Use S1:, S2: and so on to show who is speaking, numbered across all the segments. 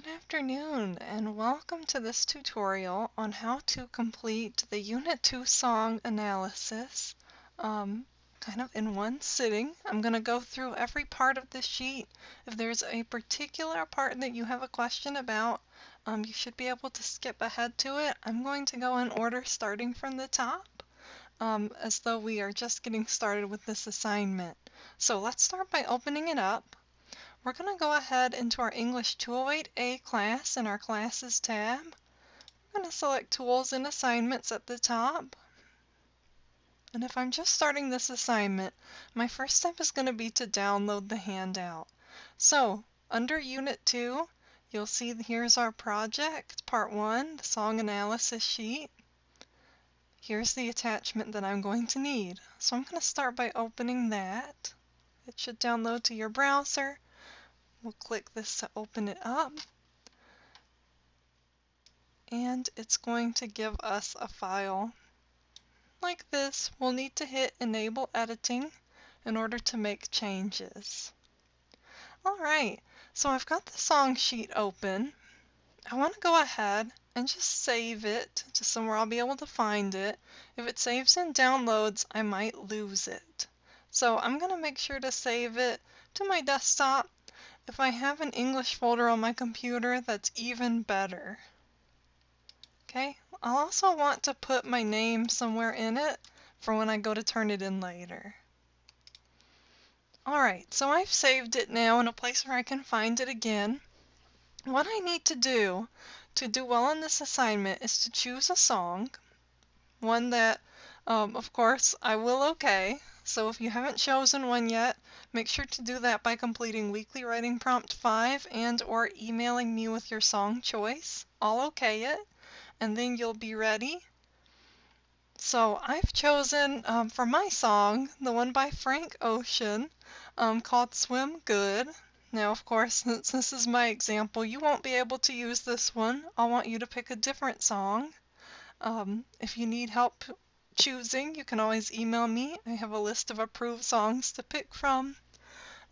S1: Good afternoon and welcome to this tutorial on how to complete the Unit 2 song analysis kind of in one sitting. I'm going to go through every part of the sheet. If there's a particular part that you have a question about, you should be able to skip ahead to it. I'm going to go in order starting from the top, as though we are just getting started with this assignment. So let's start by opening it up. We're going to go ahead into our English 208A class in our Classes tab. I'm going to select Tools and Assignments at the top. And if I'm just starting this assignment, my first step is going to be to download the handout. So, under Unit 2, you'll see here's our project, Part 1, the song analysis sheet. Here's the attachment that I'm going to need. So I'm going to start by opening that. It should download to your browser. We'll click this to open it up, and it's going to give us a file like this. We'll need to hit Enable Editing in order to make changes. Alright, so I've got the song sheet open. I want to go ahead and just save it to somewhere I'll be able to find it. If it saves in downloads, I might lose it. So I'm going to make sure to save it to my desktop. If I have an English folder on my computer, that's even better. Okay, I'll also want to put my name somewhere in it for when I go to turn it in later. Alright, so I've saved it now in a place where I can find it again. What I need to do well on this assignment is to choose a song, one that, of course, I will okay. So if you haven't chosen one yet, make sure to do that by completing Weekly Writing Prompt 5 and/or emailing me with your song choice. I'll okay it, and then you'll be ready. So I've chosen for my song the one by Frank Ocean called Swim Good. Now, of course, since this is my example, you won't be able to use this one. I'll want you to pick a different song. If you need help choosing, you can always email me. I have a list of approved songs to pick from.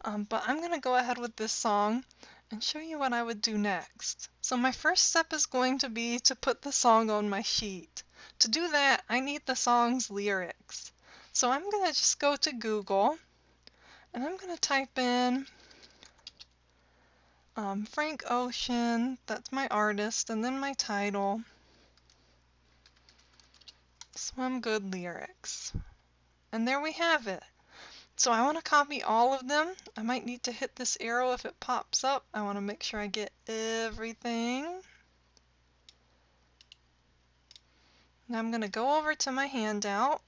S1: But I'm going to go ahead with this song and show you what I would do next. So my first step is going to be to put the song on my sheet. To do that, I need the song's lyrics. So I'm going to just go to Google and I'm going to type in Frank Ocean, that's my artist, and then my title. Swim Good lyrics. And there we have it. So I want to copy all of them. I might need to hit this arrow if it pops up. I want to make sure I get everything. Now I'm going to go over to my handout.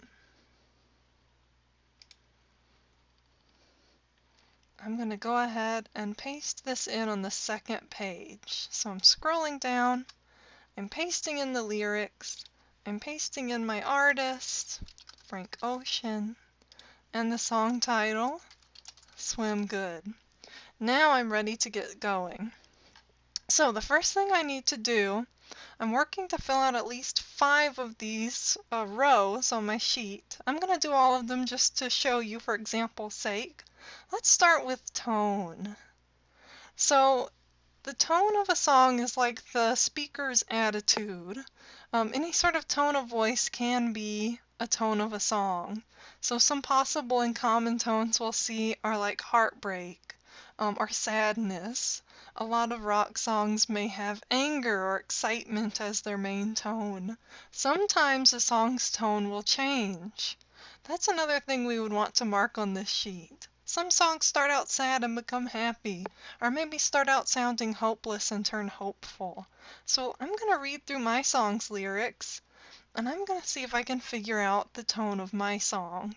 S1: I'm going to go ahead and paste this in on the second page. So I'm scrolling down. I'm pasting in the lyrics. I'm pasting in my artist, Frank Ocean, and the song title, Swim Good. Now I'm ready to get going. So the first thing I need to do, I'm working to fill out at least 5 of these rows on my sheet. I'm going to do all of them just to show you for example's sake. Let's start with tone. So the tone of a song is like the speaker's attitude. Any sort of tone of voice can be a tone of a song. So some possible and common tones we'll see are like heartbreak or sadness. A lot of rock songs may have anger or excitement as their main tone. Sometimes a song's tone will change. That's another thing we would want to mark on this sheet. Some songs start out sad and become happy, or maybe start out sounding hopeless and turn hopeful. So I'm going to read through my song's lyrics, and I'm going to see if I can figure out the tone of my song.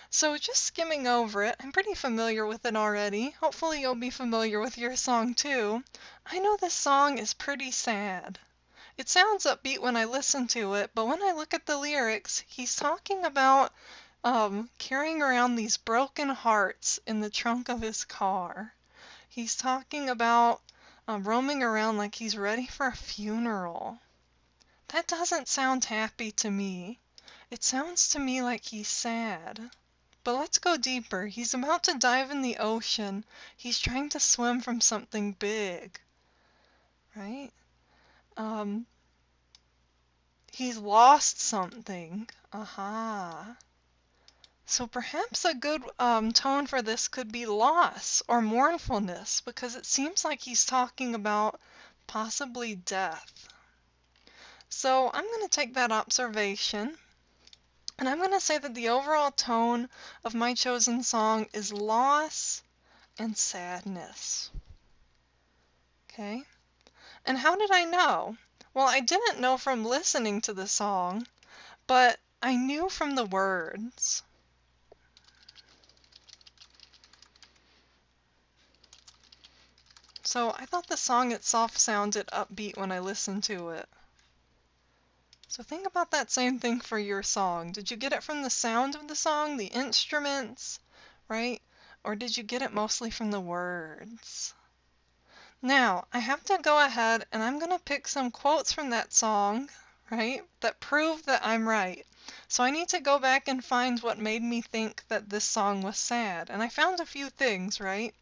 S1: So just skimming over it, I'm pretty familiar with it already. Hopefully you'll be familiar with your song too. I know this song is pretty sad. It sounds upbeat when I listen to it, but when I look at the lyrics, he's talking about carrying around these broken hearts in the trunk of his car. He's talking about roaming around like he's ready for a funeral. That doesn't sound happy to me. It sounds to me like he's sad. But let's go deeper. He's about to dive in the ocean. He's trying to swim from something big. right? He's lost something. Aha. So perhaps a good tone for this could be loss or mournfulness, because it seems like he's talking about possibly death. So I'm going to take that observation, and I'm going to say that the overall tone of my chosen song is loss and sadness. Okay? And how did I know? Well, I didn't know from listening to the song, but I knew from the words. So I thought the song itself sounded upbeat when I listened to it. So think about that same thing for your song. Did you get it from the sound of the song, the instruments, right? Or did you get it mostly from the words? Now, I have to go ahead and I'm going to pick some quotes from that song, right, that prove that I'm right. So I need to go back and find what made me think that this song was sad. And I found a few things, right?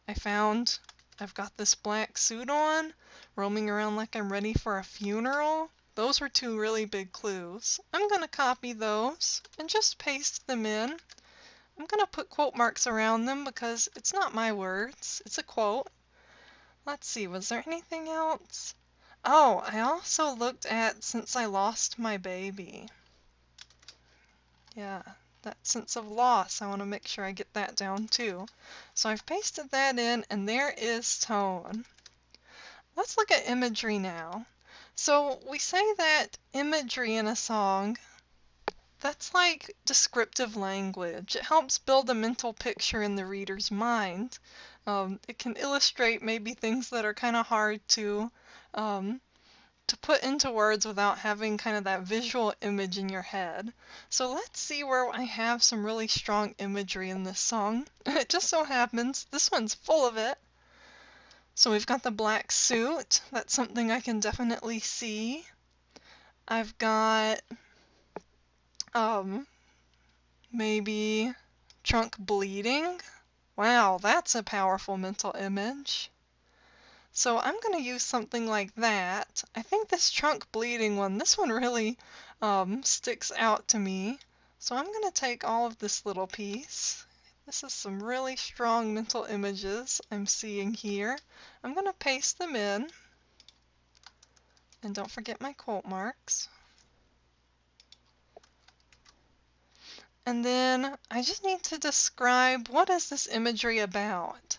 S1: I found I've got this black suit on, roaming around like I'm ready for a funeral. Those were two really big clues. I'm going to copy those and just paste them in. I'm going to put quote marks around them because it's not my words, it's a quote. Let's see, was there anything else? Oh, I also looked at since I lost my baby. Yeah, that sense of loss, I want to make sure I get that down too. So I've pasted that in, and there is tone. Let's look at imagery now. So we say that imagery in a song, that's like descriptive language. It helps build a mental picture in the reader's mind. It can illustrate maybe things that are kind of hard to put into words without having kind of that visual image in your head. So let's see where I have some really strong imagery in this song. It just so happens this one's full of it. So we've got the black suit. That's something I can definitely see. I've got maybe trunk bleeding. Wow, that's a powerful mental image. So I'm going to use something like that. I think this trunk bleeding one, this one really sticks out to me. So I'm going to take all of this little piece. This is some really strong mental images I'm seeing here. I'm going to paste them in. And don't forget my quote marks. And then I just need to describe what is this imagery about.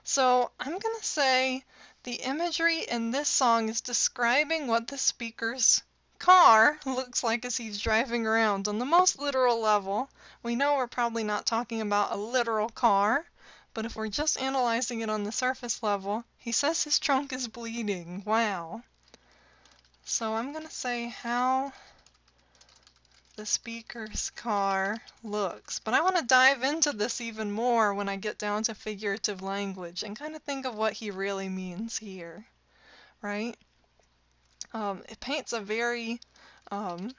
S1: So I'm going to say the imagery in this song is describing what the speaker's car looks like as he's driving around. On the most literal level, we know we're probably not talking about a literal car, but if we're just analyzing it on the surface level, he says his trunk is bleeding. Wow. So I'm going to say how the speaker's car looks. But I want to dive into this even more when I get down to figurative language and kind of think of what he really means here, right? It paints a very kind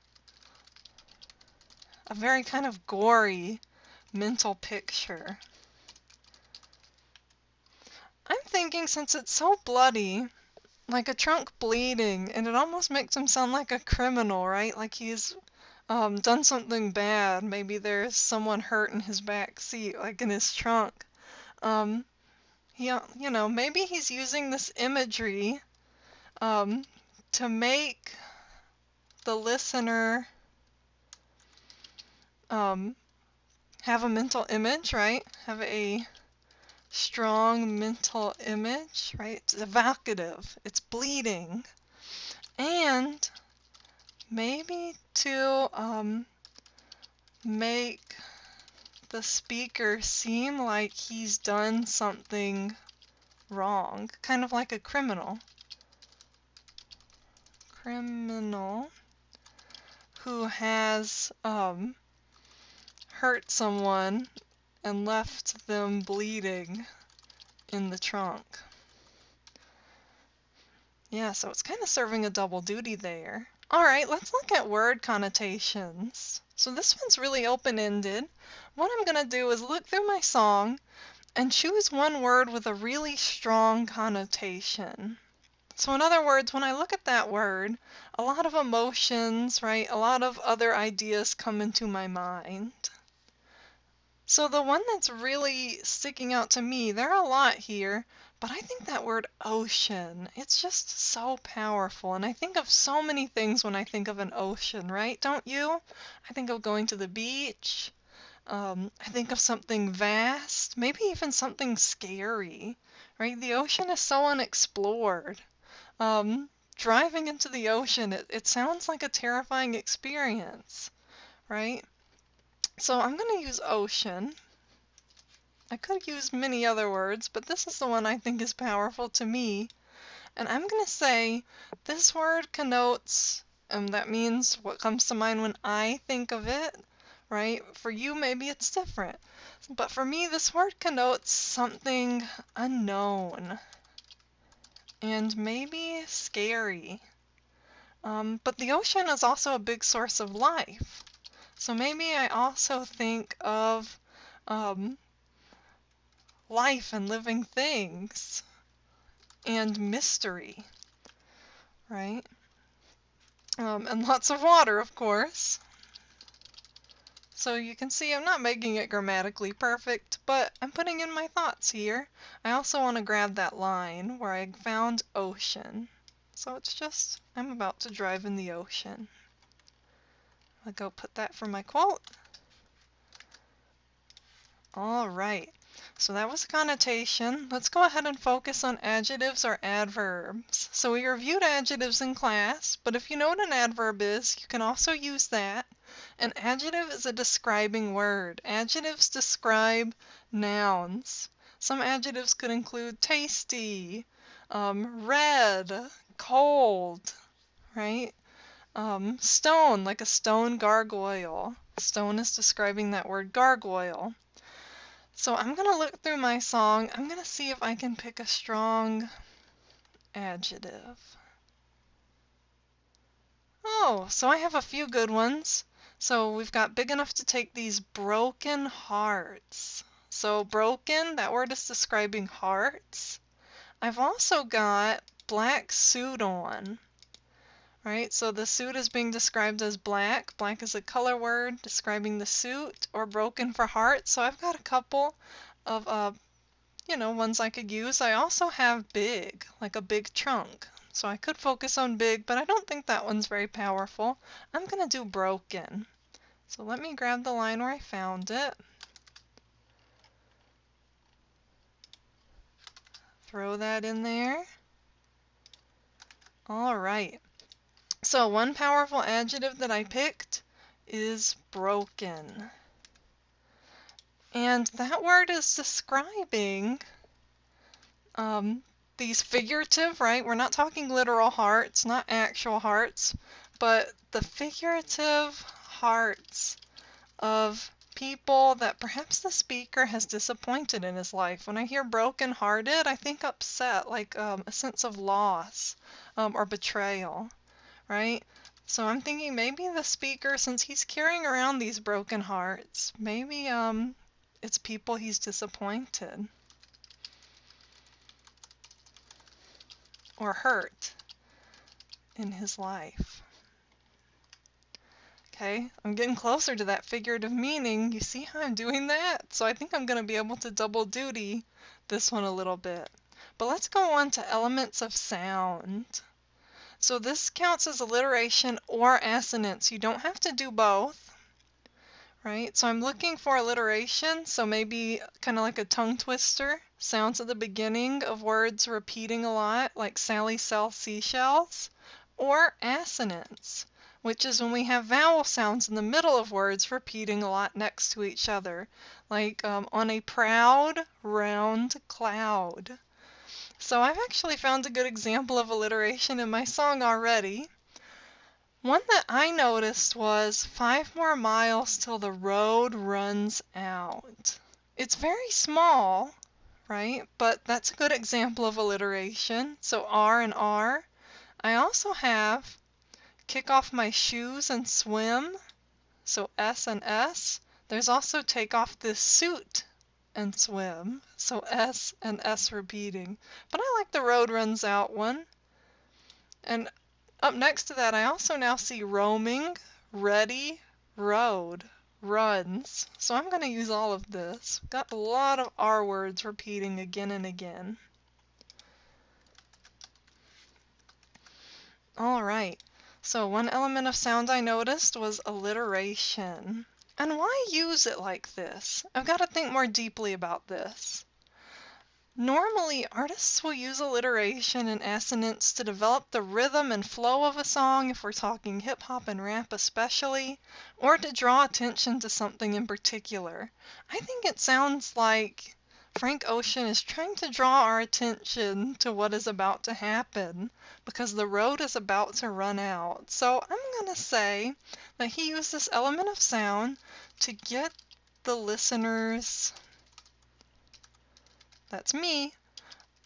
S1: of gory mental picture. I'm thinking since it's so bloody, like a trunk bleeding, and it almost makes him sound like a criminal, right? Like he's done something bad. Maybe there's someone hurt in his back seat, like in his trunk. Maybe he's using this imagery to make the listener have a mental image, right? Have a strong mental image, right? It's evocative. It's bleeding. And maybe to make the speaker seem like he's done something wrong, kind of like a criminal. Criminal who has hurt someone and left them bleeding in the trunk. Yeah, so it's kind of serving a double duty there. All right, let's look at word connotations. So this one's really open-ended. What I'm going to do is look through my song and choose one word with a really strong connotation. So in other words, when I look at that word, a lot of emotions, right? A lot of other ideas come into my mind. So the one that's really sticking out to me, there are a lot here, but I think that word ocean, it's just so powerful. And I think of so many things when I think of an ocean, right? Don't you? I think of going to the beach. I think of something vast, maybe even something scary, right? The ocean is so unexplored. Um, Driving into the ocean, it sounds like a terrifying experience, right? So I'm going to use ocean. I could use many other words, but this is the one I think is powerful to me. And I'm going to say this word connotes, that means what comes to mind when I think of it, right? For you, maybe it's different. But for me, this word connotes something unknown and maybe scary. But the ocean is also a big source of life. So maybe I also think of um, life and living things and mystery, right? And lots of water, of course. So you can see I'm not making it grammatically perfect, but I'm putting in my thoughts here. I also want to grab that line where I found ocean. So it's just, I'm about to drive in the ocean. I'll go put that for my quote. All right, so that was connotation. Let's go ahead and focus on adjectives or adverbs. So we reviewed adjectives in class, but if you know what an adverb is, you can also use that. An adjective is a describing word. Adjectives describe nouns. Some adjectives could include tasty, red, cold, right? Stone, like a stone gargoyle. Stone is describing that word gargoyle. So I'm going to look through my song. I'm going to see if I can pick a strong adjective. Oh, so I have a few good ones. So we've got big enough to take these broken hearts. So broken, that word is describing hearts. I've also got black suit on. Right, so the suit is being described as black. Black is a color word describing the suit, or broken for heart. So I've got a couple of ones I could use. I also have big, like a big trunk. So I could focus on big, but I don't think that one's very powerful. I'm going to do broken. So let me grab the line where I found it. Throw that in there. All right. So one powerful adjective that I picked is broken. And that word is describing these figurative, right? We're not talking literal hearts, not actual hearts, but the figurative hearts of people that perhaps the speaker has disappointed in his life. When I hear broken-hearted, I think upset, like a sense of loss or betrayal, right? So I'm thinking maybe the speaker, since he's carrying around these broken hearts, maybe it's people he's disappointed or hurt in his life. Okay, I'm getting closer to that figurative meaning. You see how I'm doing that? So I think I'm going to be able to double duty this one a little bit. But let's go on to elements of sound. So this counts as alliteration or assonance. You don't have to do both, right? So I'm looking for alliteration, so maybe kind of like a tongue twister. Sounds at the beginning of words repeating a lot, like Sally sells seashells. Or assonance, which is when we have vowel sounds in the middle of words repeating a lot next to each other, like on a proud, round cloud. So I've actually found a good example of alliteration in my song already. One that I noticed was 5 more miles till the road runs out. It's very small, right? But that's a good example of alliteration. So R and R. I also have kick off my shoes and swim, so S and S. There's also take off this suit and swim, so S and S repeating. But I like the road runs out one. And up next to that, I also now see roaming, ready, road, runs. So I'm going to use all of this. Got a lot of R words repeating again and again. All right. So one element of sound I noticed was alliteration. And why use it like this? I've got to think more deeply about this. Normally, artists will use alliteration and assonance to develop the rhythm and flow of a song, if we're talking hip hop and rap especially, or to draw attention to something in particular. I think it sounds like Frank Ocean is trying to draw our attention to what is about to happen because the road is about to run out. So I'm going to say that he used this element of sound to get the listeners, that's me,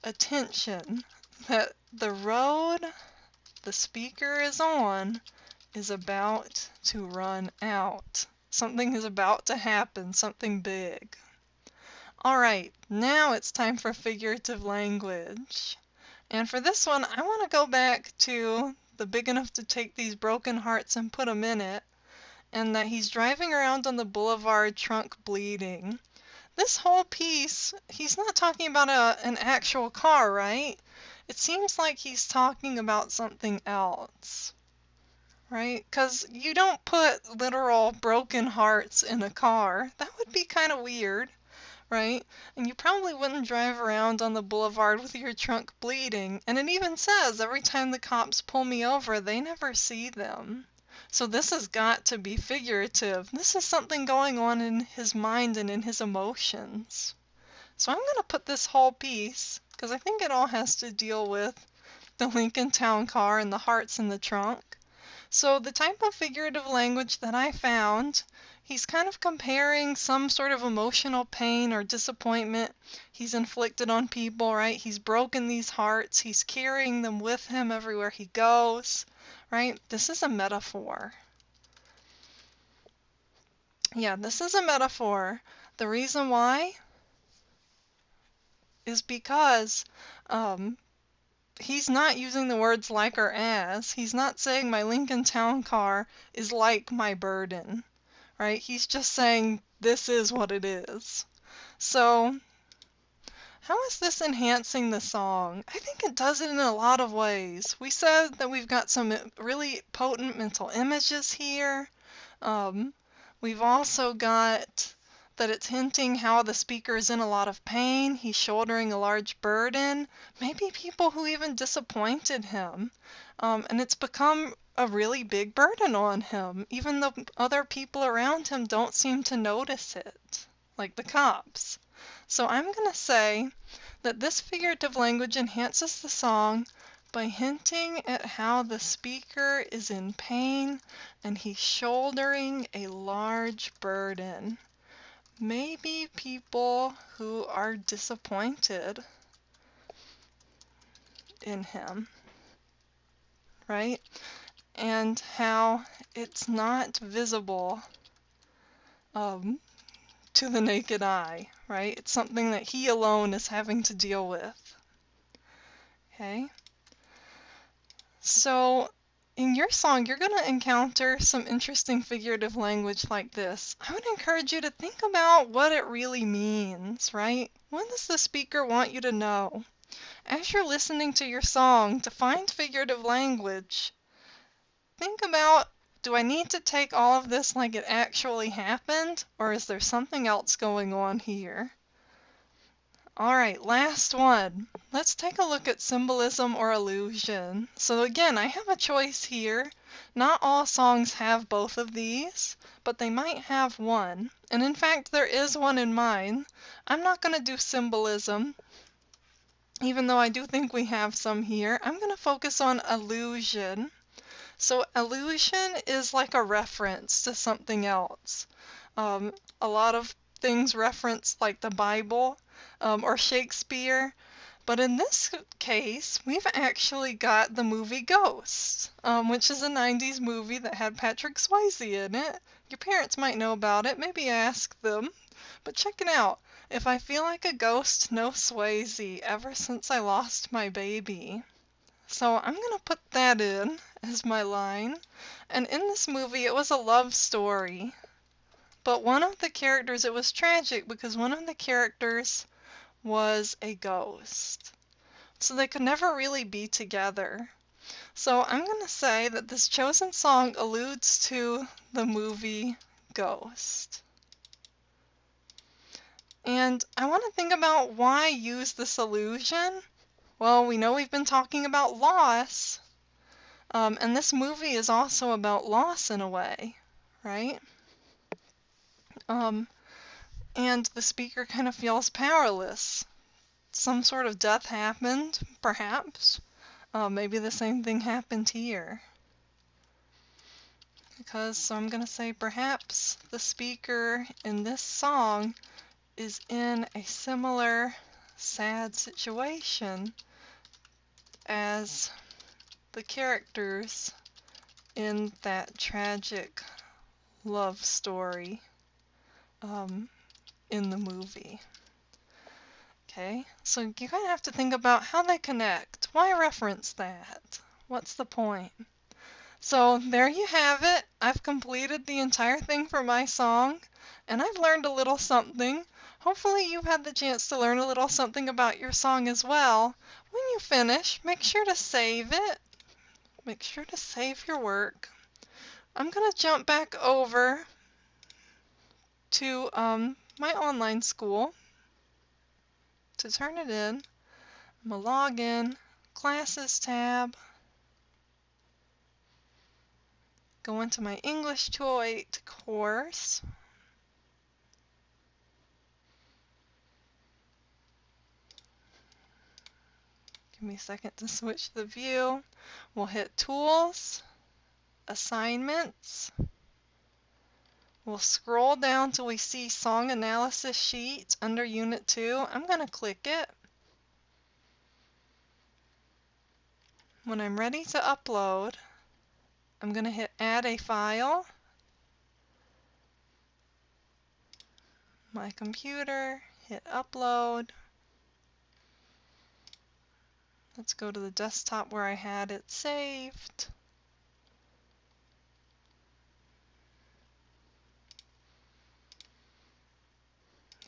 S1: attention that the road the speaker is on is about to run out. Something is about to happen, something big. All right, now it's time for figurative language. And for this one, I want to go back to the big enough to take these broken hearts and put them in it, and that he's driving around on the boulevard, trunk bleeding. This whole piece, he's not talking about an actual car, right? It seems like he's talking about something else, right? Because you don't put literal broken hearts in a car. That would be kind of weird, right? And you probably wouldn't drive around on the boulevard with your trunk bleeding. And it even says every time the cops pull me over, they never see them. So this has got to be figurative. This is something going on in his mind and in his emotions. So I'm going to put this whole piece, because I think it all has to deal with the Lincoln Town Car and the hearts in the trunk. So the type of figurative language that I found, he's kind of comparing some sort of emotional pain or disappointment he's inflicted on people, right? He's broken these hearts. He's carrying them with him everywhere he goes, right? This is a metaphor. Yeah, this is a metaphor. The reason why is because he's not using the words like or as. He's not saying my Lincoln Town Car is like my burden, right? He's just saying this is what it is. So how is this enhancing the song? I think it does it in a lot of ways. We said that we've got some really potent mental images here. We've also got that it's hinting how the speaker is in a lot of pain. He's shouldering a large burden, maybe people who even disappointed him. And it's become a really big burden on him, even though other people around him don't seem to notice it, like the cops. So I'm going to say that this figurative language enhances the song by hinting at how the speaker is in pain and he's shouldering a large burden. Maybe people who are disappointed in him, right? And how it's not visible to the naked eye, right? It's something that he alone is having to deal with. Okay? So in your song, you're going to encounter some interesting figurative language like this. I would encourage you to think about what it really means, right? What does the speaker want you to know? As you're listening to your song, to find figurative language, think about, do I need to take all of this like it actually happened, or is there something else going on here? All right, last one. Let's take a look at symbolism or illusion. So again, I have a choice here. Not all songs have both of these, but they might have one. And in fact, there is one in mine. I'm not going to do symbolism, even though I do think we have some here. I'm going to focus on illusion. So illusion is like a reference to something else. A lot of things reference like the Bible or Shakespeare, but in this case, we've actually got the movie Ghost, which is a 90s movie that had Patrick Swayze in it. Your parents might know about it, maybe ask them, but check it out. If I feel like a ghost, no Swayze, ever since I lost my baby. So I'm going to put that in as my line. And in this movie, it was a love story. But one of the characters, it was tragic because one of the characters was a ghost. So they could never really be together. So I'm going to say that this chosen song alludes to the movie Ghost. And I want to think about why use this allusion. Well, we know we've been talking about loss, and this movie is also about loss in a way, right? Um, and the speaker kind of feels powerless. Some sort of death happened, perhaps. Maybe the same thing happened here. So I'm going to say perhaps the speaker in this song is in a similar sad situation as the characters in that tragic love story in the movie. Okay, so you kind of have to think about how they connect. Why reference that? What's the point? So there you have it. I've completed the entire thing for my song, and I've learned a little something. Hopefully you've had the chance to learn a little something about your song as well. When you finish, make sure to save it. Make sure to save your work. I'm going to jump back over to my online school to turn it in. I'm going to log in, Classes tab, go into my English 208 course. Give me a second to switch the view. We'll hit Tools, Assignments. We'll scroll down till we see Song Analysis Sheet under Unit 2. I'm going to click it. When I'm ready to upload, I'm going to hit Add a File. My computer, hit Upload. Let's go to the desktop where I had it saved.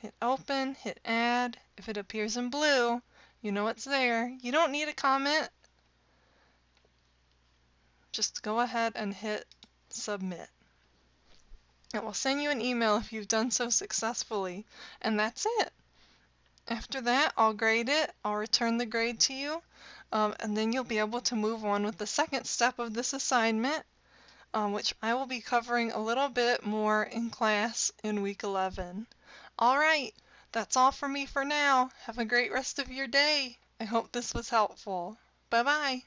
S1: Hit Open, hit Add. If it appears in blue, you know it's there. You don't need a comment. Just go ahead and hit Submit. It will send you an email if you've done so successfully, and that's it. After that, I'll grade it, I'll return the grade to you, and then you'll be able to move on with the second step of this assignment, which I will be covering a little bit more in class in week 11. Alright, that's all for me for now. Have a great rest of your day. I hope this was helpful. Bye-bye.